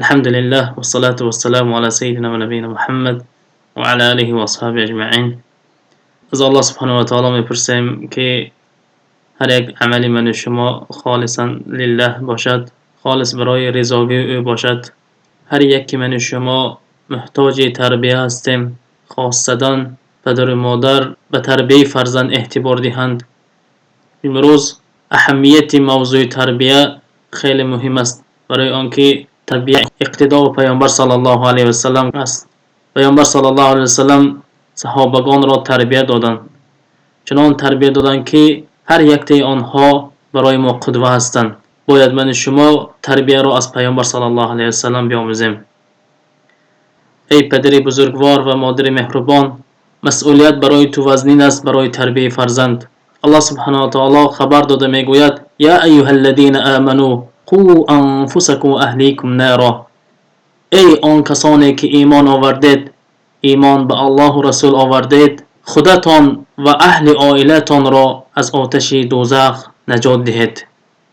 الحمد لله والصلاة والسلام على سيدنا ونبينا محمد وعلى آله وأصحابه أجمعين. از الله سبحانه و تعالی میپرسیم که هر یک عمل من و شما خالصا لله باشد، خالص برای رضایت او باشد. هر یک من و شما محتاج تربیه هستیم، خاصتا پدر و مادر به تربیه فرزند اعتبار دهند. امروز اهمیت موضوع تربیه خیلی مهم است، برای آنکه تربیه اقتدا و پیامبر صلی الله علیه و سلم است. پیامبر صلی الله علیه و سلم صحابگان را تربیت دادند، چنان تربیت دادند که هر یک آنها برای ما قدوه هستند. باید من شما تربیه را از پیامبر صلی الله علیه و سلم بیاموزیم. ای پدر بزرگوار و مادر مهربان، مسئولیت برای تو وزنین است برای تربیه فرزند. الله سبحانه و تعالی خبر داده میگوید: یا ایها الذین آمنوا قوا انفسکم و اهلیکم نارا. ای آن کسانی که ایمان آوردید، ایمان به الله و رسول آوردید، خودتان و اهل عائلتان را از آتش دوزخ نجات دهید.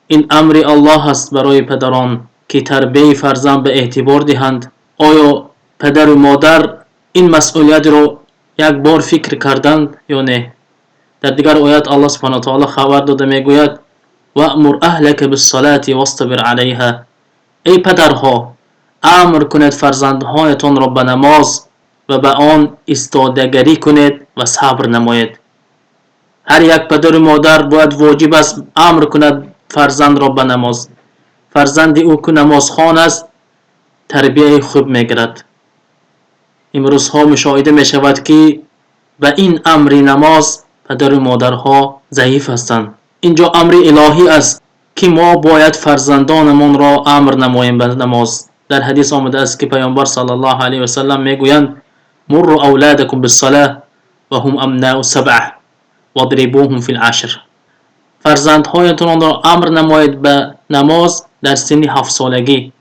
این امر الله است برای پدران که تربیت فرزند به اعتبار دهند. آیا پدر و مادر این مسئولیت رو یک بار فکر کردند یا نه؟ در دیگر آیات الله سبحانه و تعالی خبر داده میگوید: وأمر اهلک بالصلاة واصطبر علیها. ای پدرها، امر کنید فرزندهایتان را به نماز و به آن ایستادگی کنید و صبر نمایید. هر یک پدر و مادر باید واجب است امر کند فرزند را به نماز. فرزند او که نماز خوان است تربیت خوب میگیرد. امروز ها مشاهده می شود که به این امر نماز پدر و مادرها ضعیف هستند. اینجا امر الهی است که ما باید فرزندانمان را امر نماییم به نماز. در حدیث آمده است که پیامبر صلی الله علیه و سلم میگویند: مروا اولادکم بالصلاة و هم ابناء سبع واضربوهم فی العشر. فرزندهایتان را امر نمایید به نماز در سن 7 سالگی،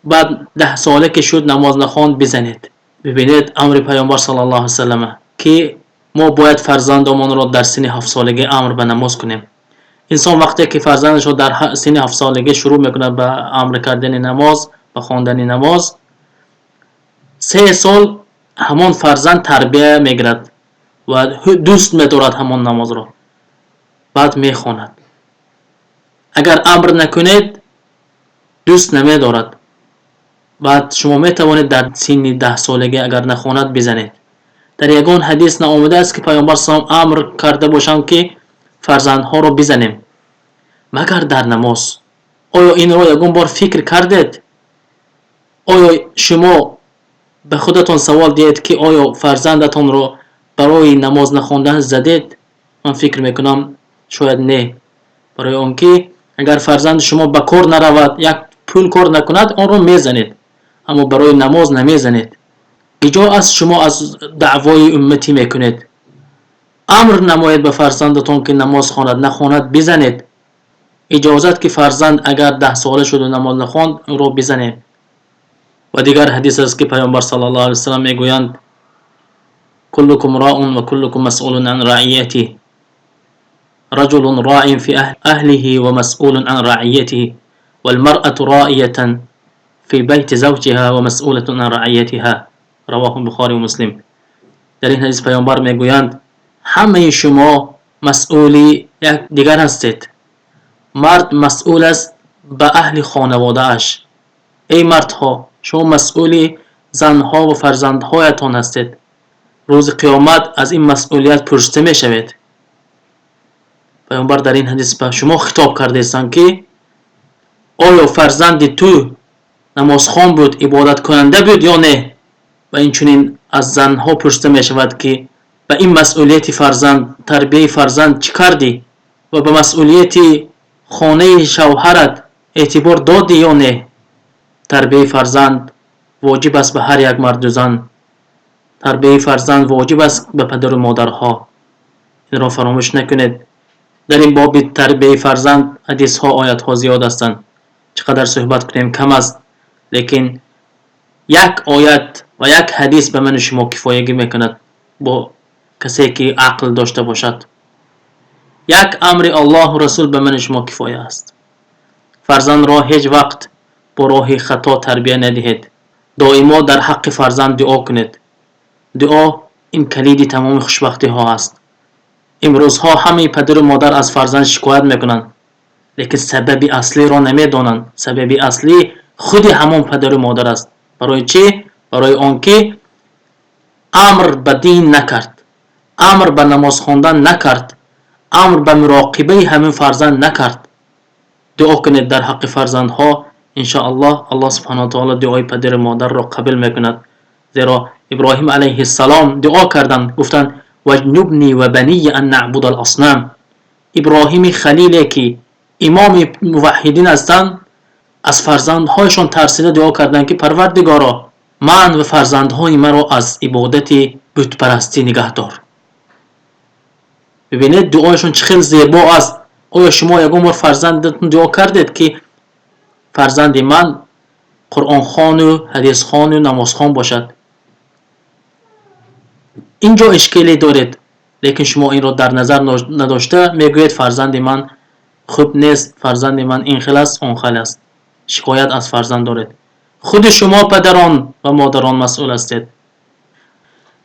بعد 10 ساله که شد نماز نخواند بزنید. ببینید امر پیامبر صلی الله علیه و سلم که ما باید فرزندمان را در سن 7 سالگی امر به نماز کنیم. انسان وقتی که فرزندش را در سن 7 سالگی شروع میکنه به امر کردن نماز، به خواندن نماز، 3 سال همان فرزند تربیت میگیرد و دوست میدارد همان نماز را، بعد میخواند. اگر امر نکنید دوست نمیدارد، بعد شما میتوانید در سن 10 سالگی اگر نخواند بزنید. در یگان حدیث آمده است که پیامبر صلی الله علیه و امر کرده باشند که فرزندها را بزنیم مگر در نماز. آیا این را یگان بار فکر کردید؟ آیا شما به خودتان سوال دید که آیا فرزندتان را برای نماز نخواندن زدید؟ من فکر میکنم شاید نه. برای آنکه اگر فرزند شما به کار نرود، یک پول کار نکند، آن را میزنید، اما برای نماز نمیزنید. اینجا از شما از دعوای امتی میکنید. امر نمایید به فرزندتان که نماز خواند، نخواند بزنید. اجازت که فرزند اگر 10 ساله شد و نماز نخواند اون را بزنید. و دیگر حدیث است که پیامبر صلی الله علیه و سلم میگویند: کلکم راع و کلکم مسئول عن رعیته. رجل راع فی اهله و مسئول عن رعیته والمرأة راعیة فی بیت زوجها و مسئولة عن رعیتها. رواه بخاری و مسلم. در این حدیث پیامبر میگویند همه شما مسئولی یک دیگر هستید. مرد مسئول است به اهل خانواده اش. ای مردها، شما مسئولی زنها و فرزندهایتان هستید. روز قیامت از این مسئولیت پرسیده می شوید. پیامبر در این حدیث به شما خطاب کرده است که آیا فرزند تو نمازخوان بود، عبادت کننده بود یا نه؟ و اینچنین از زنها پرسیده می شود که به این مسئولیت فرزند، تربیت فرزند چی کردی و به مسئولیت خانه شوهرت اعتبار دادی یا نه؟ تربیت فرزند واجب است به هر یک مرد و زن. تربیت فرزند واجب است به پدر و مادرها. این را فراموش نکنید. در این باب تربیت فرزند حدیث ها، آیات ها زیاد هستند. چقدر صحبت کنیم کم است، لیکن یک آیت و یک حدیث به من شما کفایگی میکند با کسی که عقل داشته باشد. یک امر الله و رسول به من شما کفایه است. فرزند را هیچ وقت با راه خطا تربیه ندهید. دائما در حق فرزند دعا کنید. دعا این کلید تمام خوشبختی ها است. امروزها همه پدر و مادر از فرزند شکایت میکنند، لیکن سبب اصلی را نمیدانند. سبب اصلی خود همون پدر و مادر است. برای چی؟ برای آنکه امر به دین نکرد، امر به نماز خواندن نکرد، امر به مراقبه همین فرزند نکرد. دعا کنید در حق فرزندها، ان شاء الله الله سبحانه و تعالی دعای پدر و مادر را قبول میکند. زیرا ابراهیم علیه السلام دعا کردند، گفتند وجنبنی و بنی ان نعبد الاصنام. ابراهیم خلیلی که امام موحدین هستند، از فرزندهایشان ترسیده دعا کردند که پروردگارا من و فرزندهای مرا از عبادت بت پرستی نگه دار. ببینید دعایشون چه خیلی زیبا است. آیا شما یکم بار فرزندتون دعا کردید که فرزند من قرآن خوان و حدیث خوان و نماز خوان باشد؟ اینجا اشکالی دارید، لیکن شما این را در نظر نداشته میگویید فرزند من خوب نیست، فرزند من این خیلی است اون خیلی است. شکایت از فرزند دارید. خود شما پدران و مادران مسئول هستید.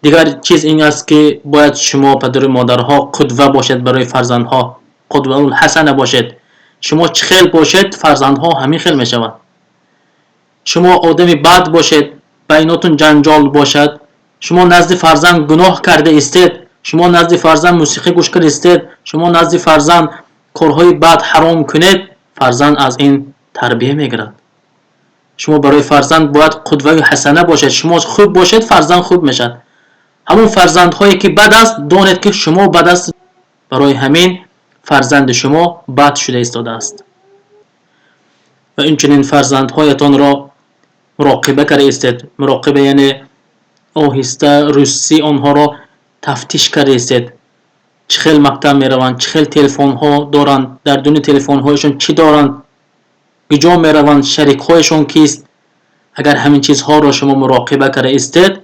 دیگر چیز این است که باید شما پدر و مادرها قدوه باشید برای فرزندها، قدوه الحسنه باشید. شما چه خیل باشید فرزندها همین خیل میشود. شما آدم بد باشید، بیناتون جنجال باشد، شما نزد فرزند گناه کرده استید، شما نزد فرزند موسیقی گوش کرده استید، شما نزد فرزند کارهای بد حرام کنید، فرزند از این تربیه میگیرد. شما برای فرزند باید قدوه حسنه باشید. شما خوب باشید فرزند خوب میشد. همون فرزندهایی که بد است دانید که شما بد است، برای همین فرزند شما بد شده ایستاده است. و اینچنین فرزندهایتان را مراقبه کرده استید. مراقبه یعنی آهسته روسی آنها را تفتیش کرده استید. چه خیل مکتب میروند، چه خیل تلفن ها دارند، در دون تلفن هایشون چی دارند، کجا میروند، شریک هایشون کیست. اگر همین چیزها را شما مراقبه کرده استید،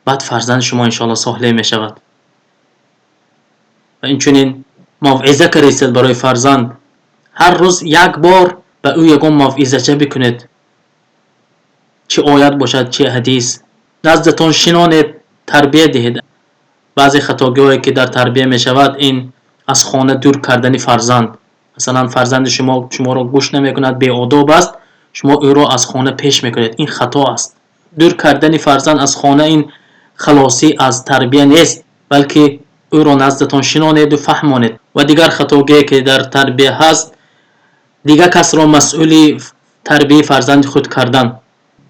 بعد فرزند شما انشاءالله صالح می شود. و اینچنین موعظه کرده استید برای فرزند. هر روز یک بار به او یکم موعظه چه بکنید، چه آیت باشد چه حدیث، نزدتان شنانید، تربیه دهید. بعضی خطاگاهی که در تربیه می شود این از خانه دور کردن فرزند. مثلا فرزند شما را گوش نمی کند، بی آداب است، شما او را از خانه پیش میکنید. این خطا است. دور کردن فرزند از خانه این خلاصی از تربیه نیست، بلکه او را نزدتان شنانید و فهمانید. و دیگر خطاگاهی که در تربیه هست، دیگر کس را مسئول تربیه فرزند خود کردن.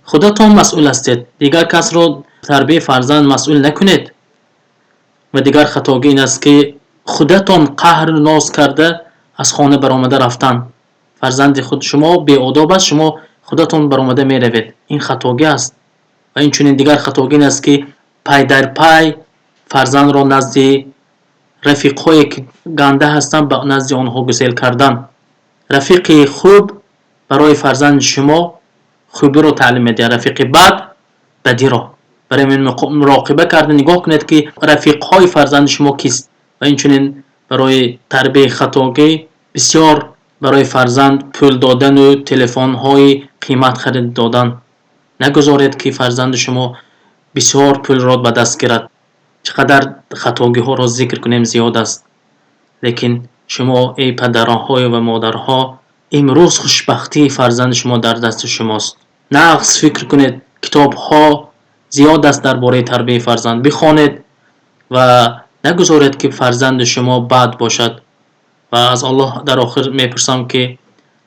خودتان مسئول هستید، دیگر کس را تربیه فرزند مسئول نکنید. و دیگر خطاگاه این است که خودتان قهر و ناز کرده از خانه برآمده رفتن. فرزند خود شما بی آداب است، شما خودتان برآمده می روید. این خطاگاه است. و اینچنین دیگر خطاگاه این است که پای در پای فرزند را نزد رفیق‌های که گنده هستند به نزد آنها گسیل کردن. رفیق خوب برای فرزند شما خوبی را تعلیم میده، رفیق بد بدی را. برای من مراقبه کردن، نگاه کنید که رفیق‌های فرزند شما کیست. و اینچنین برای تربیت خطاگاه بسیار برای فرزند پول دادن و تلفن‌های قیمت خرید دادن. نگذارید که فرزند شما بسیار پول را به دست گیرد. چقدر خطاگاه‌ها را ذکر کنیم زیاد است، لیکن شما ای پدرها و مادرها امروز خوشبختی فرزند شما در دست شماست. نقص فکر کنید. کتاب‌ها زیاد است درباره تربیت فرزند، بخوانید و نگذارید که فرزند شما بد باشد. و از الله در آخر میپرسم که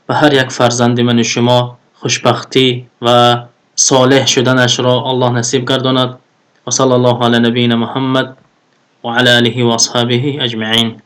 به هر یک فرزند من شما خوشبختی و صالح شدنش را الله نصیب گرداند. و صلی الله علی نبینا محمد و علی آله و اصحابه اجمعین.